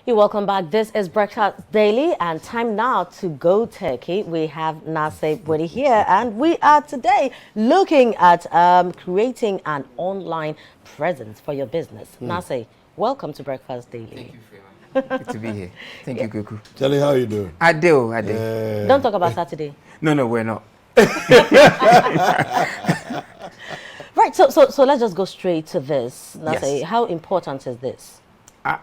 You're welcome back. This is Breakfast Daily, and time now to go Turkey. We have Nasir Budi here, and we are today looking at creating an online presence for your business. Nasir, welcome to Breakfast Daily. Thank you, Freeman. Good to be here. Thank you, Kuku. Charlie, how you doing? I do. Don't talk about Saturday. No, we're not. Right, so let's just go straight to this. Nasir, Yes. how important is this?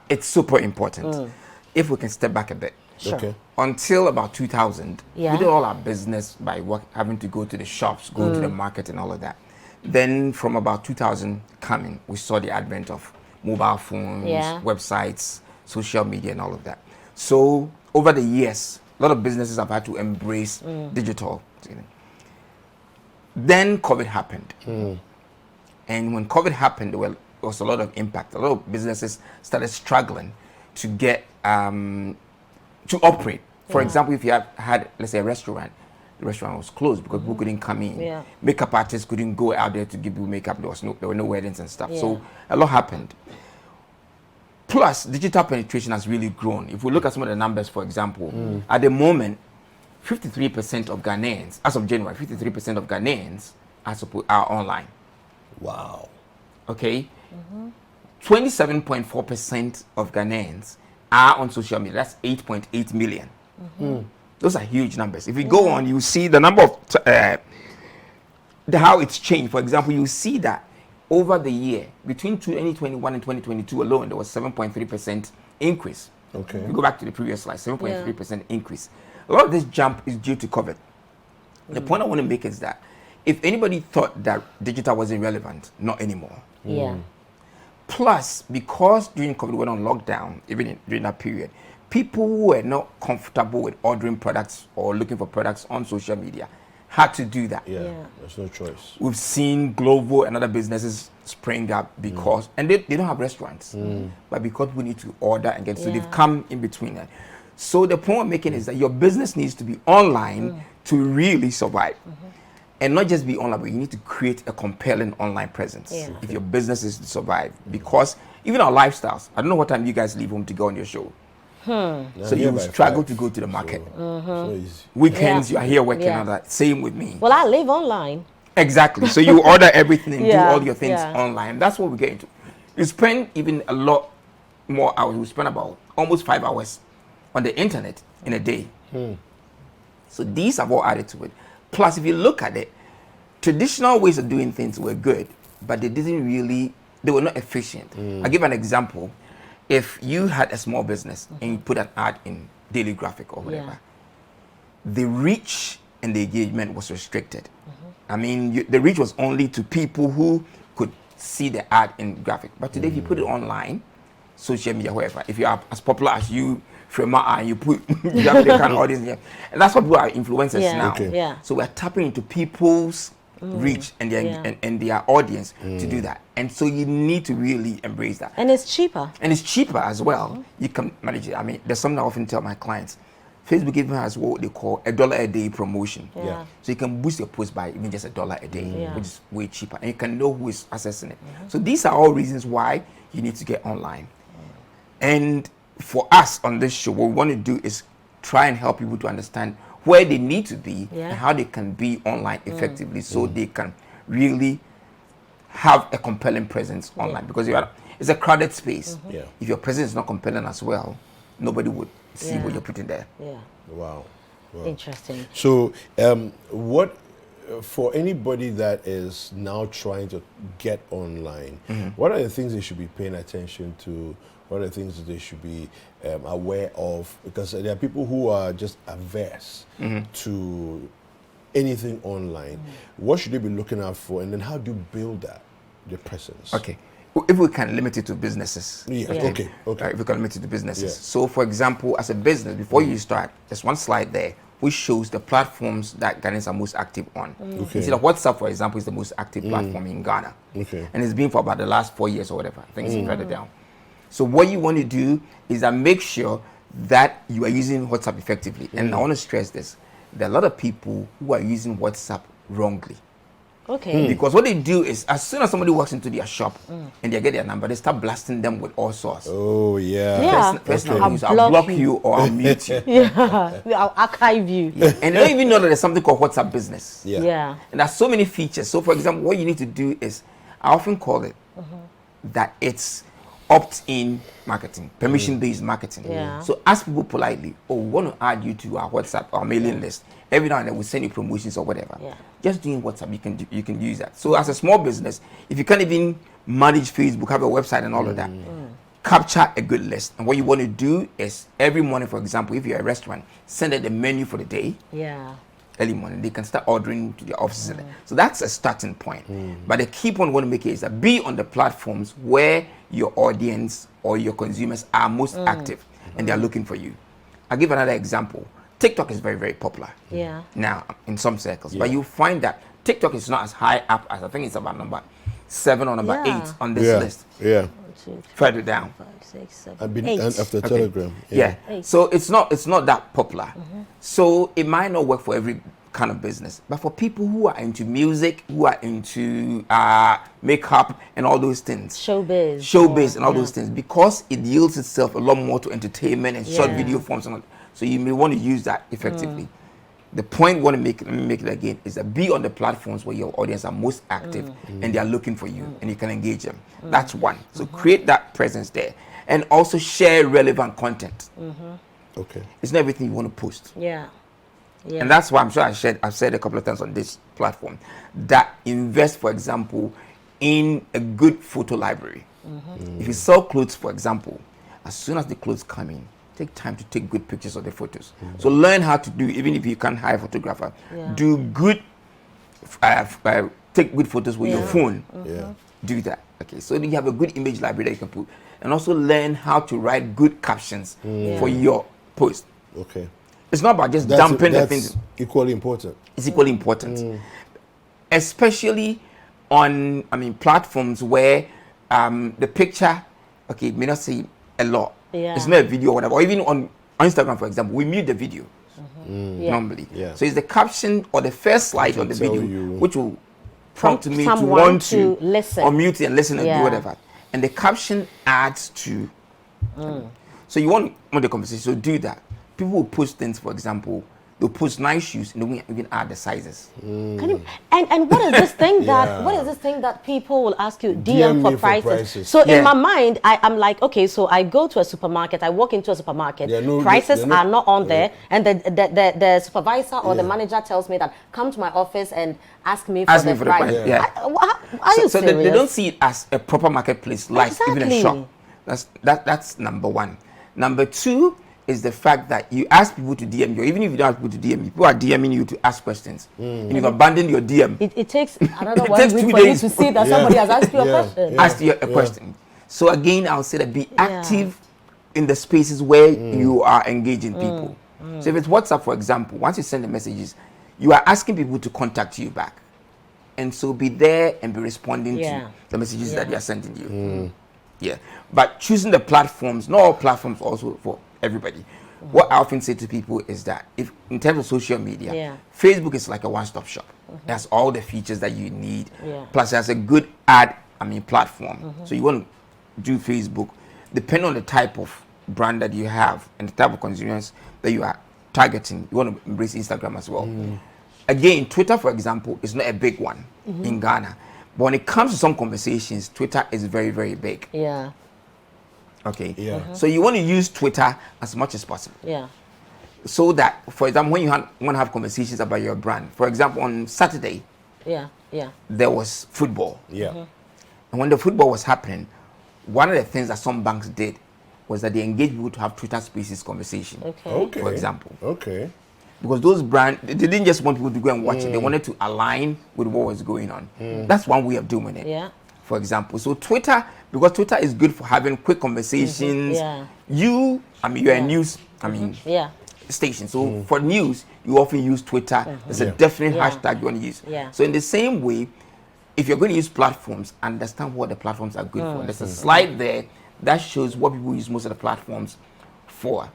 It's super important. If we can step back a bit. Sure. Okay. Until about 2000, Yeah. we did all our business by having to go to the shops, go to the market and all of that. Then from about 2000 coming, we saw the advent of mobile phones, Yeah. websites, social media and all of that. So over the years, a lot of businesses have had to embrace digital. Then COVID happened. And when COVID happened, there was a lot of impact. A lot of businesses started struggling to get to operate. For example, if you had, let's say, a restaurant, the restaurant was closed because people couldn't come in. Yeah. Makeup artists couldn't go out there to give people makeup. There were no weddings and stuff. Yeah. So a lot happened. Plus, digital penetration has really grown. If we look at some of the numbers, for example, at the moment, 53% of Ghanaians, as of January, 53% of Ghanaians are online. Wow. Okay? 27.4% of Ghanaians are on social media. That's 8.8 million. Those are huge numbers. If you go on, you see the number of how it's changed. For example, you see that over the year, between 2021 and 2022 alone, there was 7.3% increase. Okay. If you go back to the previous slide, 7.3% increase. A lot of this jump is due to COVID. The point I want to make is that if anybody thought that digital wasn't relevant, not anymore. Yeah. Plus, because during COVID we went on lockdown, even during that period, people who were not comfortable with ordering products or looking for products on social media had to do that. Yeah. Yeah. There's no choice. We've seen Glovo and other businesses spring up because, and they don't have restaurants, but because we need to order and get, so Yeah. they've come in between that. So the point I'm making is that your business needs to be online to really survive. And not just be online, but you need to create a compelling online presence Yeah. if your business is to survive. Because even our lifestyles, I don't know what time you guys leave home to go on your show. So you will struggle to go to the market. So easy. Weekends, Yeah. you are here working Yeah. on that. Same with me. Well, I live online. Exactly. So you order everything and Yeah, do all your things yeah. online. That's what we get into. You spend even a lot more hours. We spend about almost 5 hours on the internet in a day. So these have all added to it. Plus, if you look at it, traditional ways of doing things were good, but they were not efficient. I'll give an example. If you had a small business and you put an ad in Daily Graphic or whatever, the reach and the engagement was restricted. I mean, the reach was only to people who could see the ad in graphic. But today, if you put it online, social media, wherever, if you are as popular as you, Frema, and you put you have the kind of audience here, and that's what people are influencers Yeah. now. Okay. Yeah. So we're tapping into people's reach and their Yeah. and their audience to do that. And so you need to really embrace that. And it's cheaper. And it's cheaper as well. You can manage it. I mean, there's something I often tell my clients. Facebook even has what they call $1 a day promotion. Yeah. So you can boost your post by even just $1 a day, Yeah. which is way cheaper. And you can know who is accessing it. So these are all reasons why you need to get online. And for us on this show, what we want to do is try and help people to understand where they need to be and how they can be online effectively so they can really have a compelling presence online. Because it's a crowded space. Yeah. If your presence is not compelling as well, nobody would see Yeah. what you're putting there. Yeah. Wow. Interesting. So, what for anybody that is now trying to get online, what are the things they should be paying attention to? What are the things that they should be aware of? Because there are people who are just averse to anything online. What should they be looking out for? And then how do you build that, the presence? Okay. If we can limit it to businesses. Yeah. Yeah. Okay. Okay. If we can limit it to businesses. Yeah. So, for example, as a business, before you start, there's one slide there which shows the platforms that Ghanaians are most active on. Okay. You see that WhatsApp, for example, is the most active platform in Ghana. Okay. And it's been for about the last 4 years or whatever. I think it's further down. So what you want to do is that make sure that you are using WhatsApp effectively. And I want to stress this. There are a lot of people who are using WhatsApp wrongly. Okay. Because what they do is, as soon as somebody walks into their shop and they get their number, they start blasting them with all sorts. Oh, yeah. Yeah. First Okay. I'll block you or I'll mute you. Yeah. I'll archive you. And they don't even know that there's something called WhatsApp Business. Yeah. Yeah. And there's so many features. So, for example, what you need to do is, I often call it that it's opt-in marketing, permission-based marketing. Yeah. So ask people politely, oh, we want to add you to our WhatsApp or mailing list. Every now and then we send you promotions or whatever. Yeah. Just doing WhatsApp, you can use that. So as a small business, if you can't even manage Facebook, have a website and all of that, capture a good list. And what you want to do is every morning, for example, if you're a restaurant, send them the menu for the day. Yeah. Early morning, they can start ordering to their offices. So that's a starting point. But the key point we want to make is that be on the platforms where your audience or your consumers are most active and they are looking for you. I'll give another example. TikTok is very, very popular Yeah. now in some circles, but you find that TikTok is not as high up as I think it's about number 7 or number Yeah. 8 on this Yeah. list. Yeah. 1, 2, Further down. 5, 6, 7, I've been 8. and after Okay. Telegram. Yeah. Eight. So it's not that popular. So it might not work for every kind of business, but for people who are into music, who are into makeup and all those things, Showbiz. and all those things, because it yields itself a lot more to entertainment and short Yeah. video forms. And all, so you may want to use that effectively. The point we want to make, let me make it again, is that be on the platforms where your audience are most active and they are looking for you and you can engage them. That's one. So create that presence there and also share relevant content. Okay. It's not everything you want to post. Yeah. Yeah. And that's why I'm sure I've said a couple of times on this platform that invest, for example, in a good photo library. If you sell clothes, for example, as soon as the clothes come in, take time to take good pictures of the photos. So learn how to do, even if you can't hire a photographer, Yeah. do good, take good photos with your Yeah. phone. Yeah. Do that. Okay, so you have a good image library that you can put, and also learn how to write good captions for your post. Okay. It's not about just dumping the things. Equally important. It's equally important, especially on platforms where the picture may not say a lot. Yeah. It's not a video or whatever. Or even on Instagram, for example, we mute the video Yeah. normally. Yeah. So it's the caption or the first slide will on the tell video you. which will prompt me to someone want to to listen. or mute it and listen and Yeah. do whatever. And the caption adds to. So you want the conversation, so do that. People will post things, for example, they'll post nice shoes and they won't even add the sizes. Can you, and what is this thing that Yeah. what is this thing that people will ask you DM DM for me for prices? prices. So Yeah. in my mind, I'm like, okay, so I go to a supermarket, I walk into a supermarket, There are no- prices there are no- are not on there, and the supervisor or the Yeah. manager tells me that come to my office and ask me Ask for me the for the price. price, yeah. Are you So serious? they don't see it as a proper marketplace, like even a Exactly. shop. That's number one. Number two is the fact that you ask people to DM you, or even if you don't ask people to DM you, people are DMing you to ask questions. And you've abandoned your DM. It takes another It 1 takes week 2 for you days. to see that Yeah. somebody has asked you a Yeah. question. Yeah. Ask you a question. So again, I'll say that be active in the spaces where you are engaging people. So if it's WhatsApp, for example, once you send the messages, you are asking people to contact you back. And so be there and be responding Yeah. to the messages that Yeah. they are sending you. Yeah. But choosing the platforms, not all platforms also for everybody. What I often say to people is that if in terms of social media, Yeah. Facebook is like a one-stop shop. It has all the features that you need. Yeah. Plus it has a good ad platform. So you want to do Facebook, depending on the type of brand that you have and the type of consumers that you are targeting, you want to embrace Instagram as well. Again, Twitter, for example, is not a big one in Ghana. But when it comes to some conversations, Twitter is very, very big. Yeah, Okay. Yeah. So you want to use Twitter as much as possible. yeah, So that, for example, when you want to have conversations about your brand, for example, on Saturday, yeah, yeah. there was football. Yeah. And when the football was happening, one of the things that some banks did was that they engaged people to have Twitter Spaces conversation. Okay. Okay. For example. Okay. Because those brands, they didn't just want people to go and watch it. They wanted to align with what was going on. That's one way of doing it. Yeah. For example, so Twitter, because Twitter is good for having quick conversations. Yeah. You're a news, Yeah. station. So for news, you often use Twitter. There's a definite Yeah. hashtag you want to use. Yeah. So in the same way, if you're going to use platforms, understand what the platforms are good for. There's a slide there that shows what people use most of the platforms for.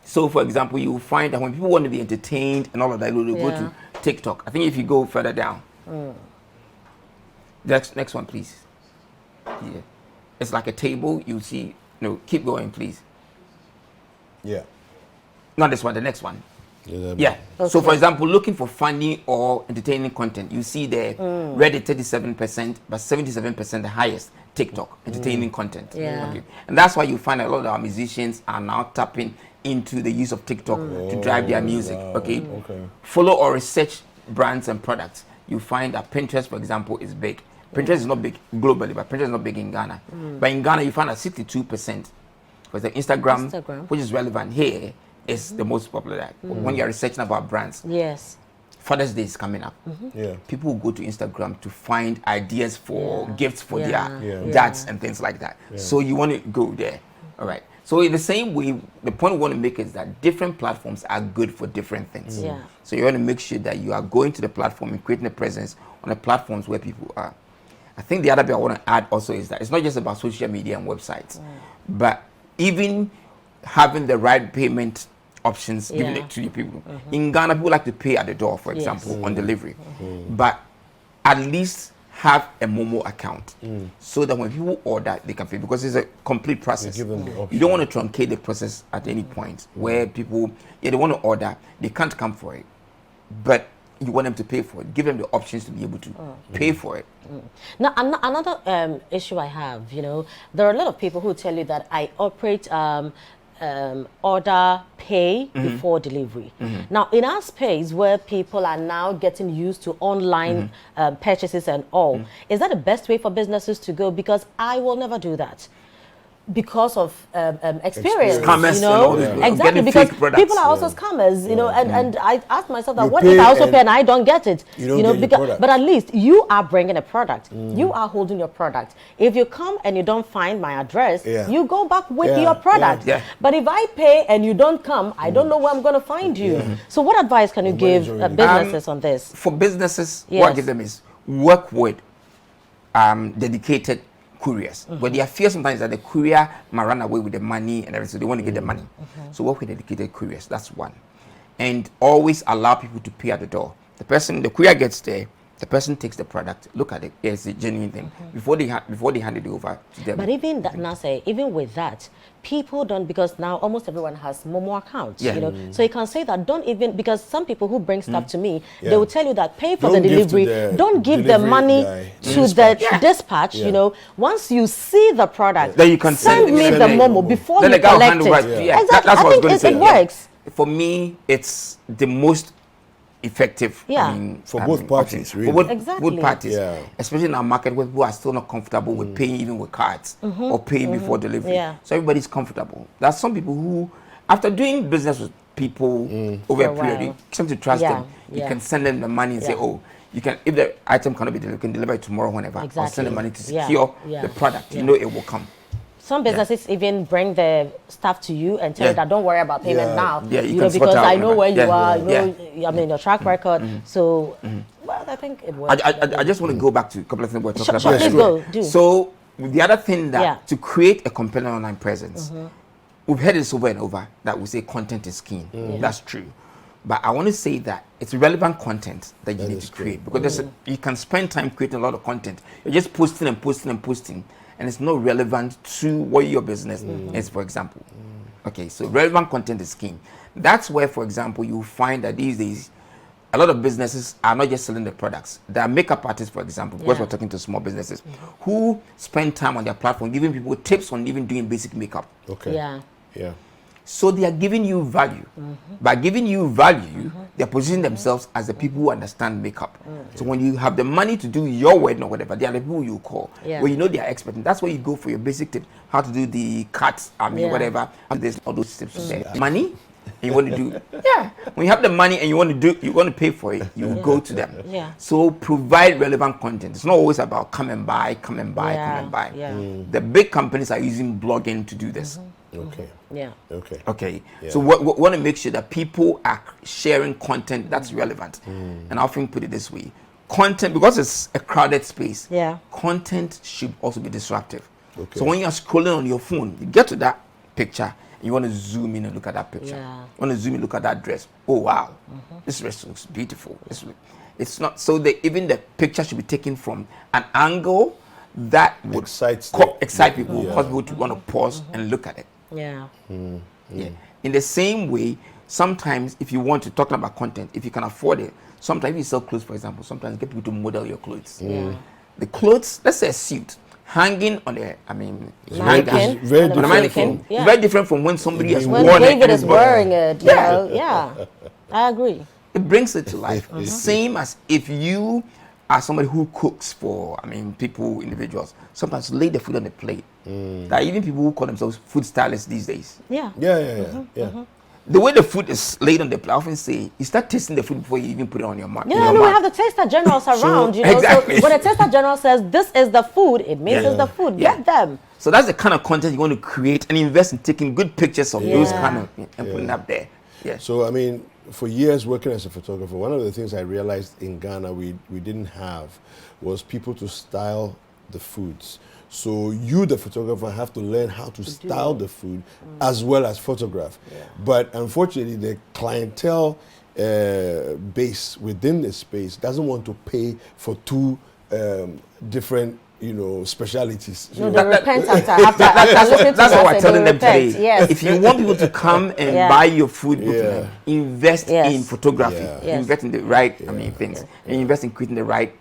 So for example, you will find that when people want to be entertained and all of that, they'll go Yeah. to TikTok. I think if you go further down, Next one, please. Yeah. It's like a table. You see. No, keep going, please. Yeah. Not this one. The next one. Yeah. Yeah. Okay. So, for example, looking for funny or entertaining content, you see there Reddit 37%, but 77% the highest. TikTok entertaining content. Yeah. Okay. And that's why you find a lot of our musicians are now tapping into the use of TikTok to drive their music. Wow. Okay. Okay. Follow or research brands and products. You find that Pinterest, for example, is big. Pinterest is not big globally, but Pinterest is not big in Ghana. But in Ghana, you find that 62%. For the Instagram, which is relevant here, is the most popular. When you're researching about brands. Yes. Father's Day is coming up. Yeah. People will go to Instagram to find ideas for gifts for Yeah. their dads and things like that. So you want to go there. All right. So in the same way, the point we want to make is that different platforms are good for different things. Yeah. So you want to make sure that you are going to the platform and creating a presence on the platforms where people are. I think the other bit I want to add also is that it's not just about social media and websites, but even having the right payment options, giving it to the people. In Ghana, people like to pay at the door, for example, on delivery. But at least have a Momo account so that when people order, they can pay, because it's a complete process. Give them the option. You don't want to truncate the process at any point where people, they want to order, they can't come for it, but you want them to pay for it. Give them the options to be able to pay for it. Now, another issue I have, there are a lot of people who tell you that I operate order pay before delivery. Now, in our space where people are now getting used to online purchases and all, is that the best way for businesses to go? Because I will never do that. Because of experience, Scammers and all this. exactly, Getting because fake products. people are also scammers, and I ask myself that, You what pay if I also and pay and I don't get it? you don't get your because, product. but at least you are bringing a product, you are holding your product. If you come and you don't find my address, you go back with your product. Yeah. But if I pay and you don't come, I don't know where I'm going to find you. So what advice can you give businesses on this? For businesses, what I give them is work with dedicated couriers. But their fear sometimes is that the courier might run away with the money and everything, so they want to get the money. So work with dedicated couriers, that's one. And always allow people to pay at the door. The courier gets there, the person takes the product, look at it, it's a genuine thing, before they hand it over to them. But even that, Nase, even with that, people don't, because now almost everyone has Momo accounts, So you can say that, don't even, because some people who bring stuff to me, they will tell you that pay for Don't the give to delivery, the don't give the delivery money guy. to the dispatch, Once you see the product, then you can send me send the it. Momo before Then you the guy will collect hand over it. Yeah. Exactly, That's what I was I going to think say. it works. For me, it's the most effective. For both parties, really. For both, Exactly. both parties. Yeah. Especially in our market where people are still not comfortable with paying even with cards or paying before delivery. Yeah. So everybody's comfortable. There are some people who, after doing business with people over For a a period, while. you come to trust them. You Yeah. can send them the money and say, oh, you can, if the item cannot be delivered, you can deliver it tomorrow whenever. Or send Exactly. the money to Yeah. secure Yeah. the product. Yeah. You know it will come. Some businesses even bring the stuff to you and tell you that don't worry about payment Yeah. now. Yeah, you know, can sort because out I know whenever. where you Yeah. are. Yeah. I mean your track record. So, well, I think it works. I just want to go back to a couple of things we're talking Sure, about. please go. Do. So the other thing that to create a compelling online presence, Mm-hmm. we've heard this over and over that we say content is king. That's true. But I want to say that it's relevant content that you need to create, because you can spend time creating a lot of content. You're just posting and posting and posting, and it's not relevant to what your business is, for example. Okay, so relevant content is king. That's where, for example, you find that these days, a lot of businesses are not just selling the products. There are makeup artists, for example, because we're talking to small businesses, who spend time on their platform giving people tips on even doing basic makeup. Okay. Yeah. So they are giving you value. By giving you value, they're positioning themselves as the people who understand makeup. So when you have the money to do your wedding or whatever, they are the people you call. Where you know they are expert. And that's where you go for your basic tip, how to do the cuts, whatever. There's all those tips there. Money, and you want to do, when you have the money and you want to pay for it, you go to them. So provide relevant content. It's not always about come and buy. The big companies are using blogging to do this. Okay. Yeah. Okay. So we want to make sure that people are sharing content that's relevant. And I often put it this way: content, because it's a crowded space. Content should also be disruptive. Okay. So when you're scrolling on your phone, you get to that picture and you want to zoom in and look at that picture. You want to zoom in, look at that dress. Oh wow, this dress looks beautiful. It's not so that even the picture should be taken from an angle that would Excites excite people, yeah. cause people to want to pause and look at it. Yeah. Yeah. In the same way, sometimes if you want to talk about content, if you can afford it, sometimes if you sell clothes, for example, sometimes get people to model your clothes. The clothes, let's say a suit, hanging on the, Mannequin. It's very On the different mannequin. from- Yeah. It's very different from when somebody has When worn it. David and is it's worn. wearing it, you know, yeah. I agree. It brings it to life. Same as if you are somebody who cooks for, people, individuals, sometimes lay the food on the plate. There are even people who call themselves food stylists these days. Yeah. Yeah. The way the food is laid on the plate, I often say, you start tasting the food before you even put it on your mouth. Yeah, no, we have the taster generals around, you know. Exactly. So when a taster general says this is the food, it means Yeah. it's the food. Yeah. Get them. So that's the kind of content you want to create and invest in taking good pictures of those Yeah. kind of and putting up there. Yeah. So, for years working as a photographer, one of the things I realized in Ghana we didn't have was people to style the foods. So you, the photographer, have to learn how to style the food as well as photograph. But unfortunately, the clientele base within the space doesn't want to pay for two different, specialities. No, they repent after listening to That's that, what we're they telling them repent. today. Yes. If you want people to come and Yeah. buy your food, Yeah. invest Yes. in photography. Yeah. Yes. Invest in the right, things. And invest in creating the right,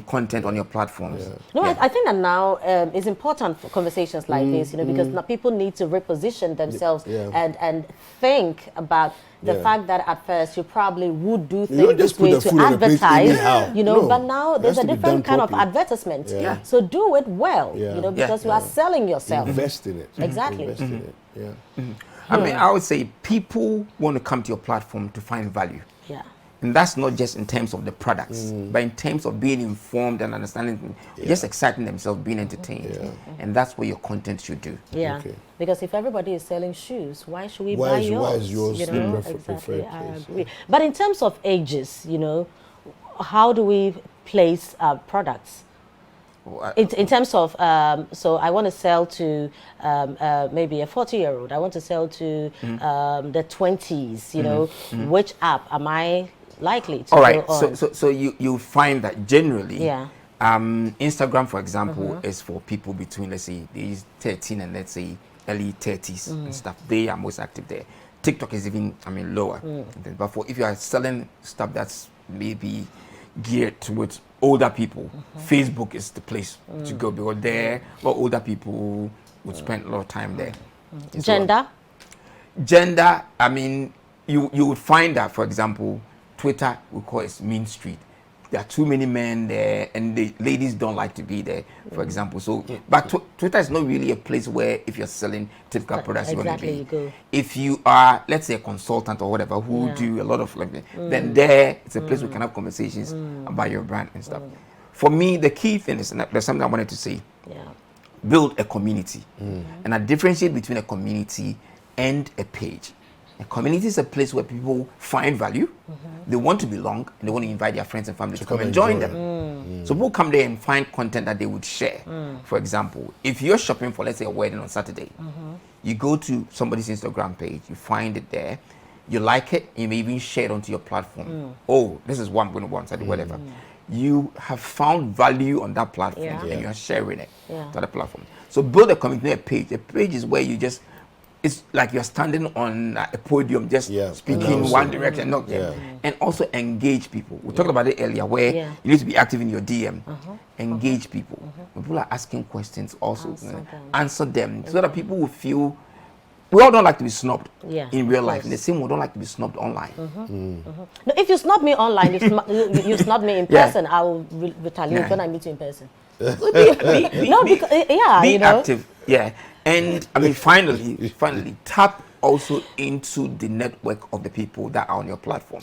content on your platforms. No, Yeah. I think that now it's important for conversations like this, because now people need to reposition themselves Yeah. and think about the Yeah. fact that at first you probably would do don't things just this put way the to food on the plate advertise, anyhow. No, but now it there's has a to be different done kind of properly. advertisement. Yeah. So do it well, Yeah. because you Yeah. are selling yourself. Invest in it. Exactly. Invest in it. Yeah. I would say people want to come to your platform to find value. Yeah. And that's not just in terms of the products, but in terms of being informed and understanding, just exciting themselves, being entertained. And that's what your content should do. Yeah, Okay. because if everybody is selling shoes, why should we Why buy is- yours? why is yours the Exactly, preferred I place? agree. But in terms of ages, how do we place products? In terms of, so I want to sell to maybe a 40-year-old. I want to sell to the 20s. Which app am I likely to All right. go on? So you find that generally, Yeah. Instagram, for example, is for people between, let's say, these 13 and let's say early 30s and stuff. They are most active there. TikTok is even, lower. But if you are selling stuff that's maybe geared towards older people, Facebook is the place to go, because there, older people would spend a lot of time there. as well. Gender? You would find that, for example, Twitter, we call it Mean Street. There are too many men there, and the ladies don't like to be there, for example. So, but Twitter is not really a place where, if you're selling typical products, you want to Exactly, be. you go. If you are, let's say, a consultant or whatever, who do a lot of then there, it's a place we can have conversations about your brand and stuff. For me, the key thing is, and there's something I wanted to say, Yeah. build a community. And I differentiate between a community and a page. A community is a place where people find value, they want to belong, and they want to invite their friends and family to come and join them. So people come there and find content that they would share. For example, if you're shopping for, let's say, a wedding on Saturday, you go to somebody's Instagram page, you find it there, you like it, you may even share it onto your platform. Oh, this is what I'm going to want, Saturday, whatever. You have found value on that platform, Yeah. and you're sharing it Yeah. to the platform. So build a community, a page. A page is where you just, it's like you're standing on a podium, just speaking announcing. one direction, and also engage people. We talked about it earlier, where you need to be active in your DM, engage people. When people are asking questions, also answer them, so that people will feel. We all don't like to be snubbed in real life. In the same way, we don't like to be snubbed online. No, if you snub me online, you snub me in person, I will retaliate when I meet you in person. Be active, and finally, tap also into the network of the people that are on your platform.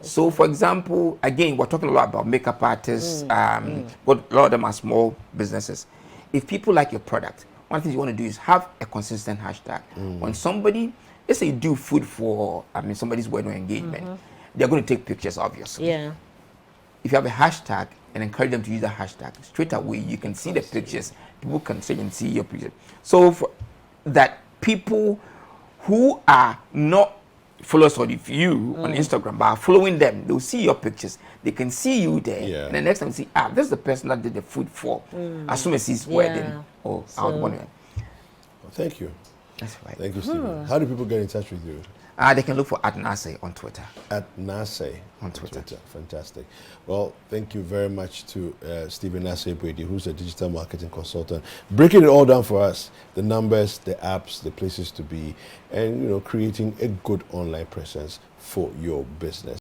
So, for example, again, we're talking a lot about makeup artists, but a lot of them are small businesses. If people like your product, one thing you want to do is have a consistent hashtag. When somebody, let's say you do food for, somebody's wedding or engagement, they're going to take pictures, obviously. Yeah. If you have a hashtag and encourage them to use that hashtag, straight away you can see the pictures. People can see and see your picture. So for that, people who are not followers of you on Instagram, by following them, they'll see your pictures. They can see you there. Yeah. And the next time you see, this is the person that did the food for. As soon as he's wedding. Oh, I would want to. Well, thank you. That's right. Thank you, Stephen. How do people get in touch with you? They can look for @Nase on Twitter. @Nase On Twitter. Fantastic. Well, thank you very much to Stephen Nasey-Boadi, who's a digital marketing consultant, breaking it all down for us: the numbers, the apps, the places to be, and creating a good online presence for your business.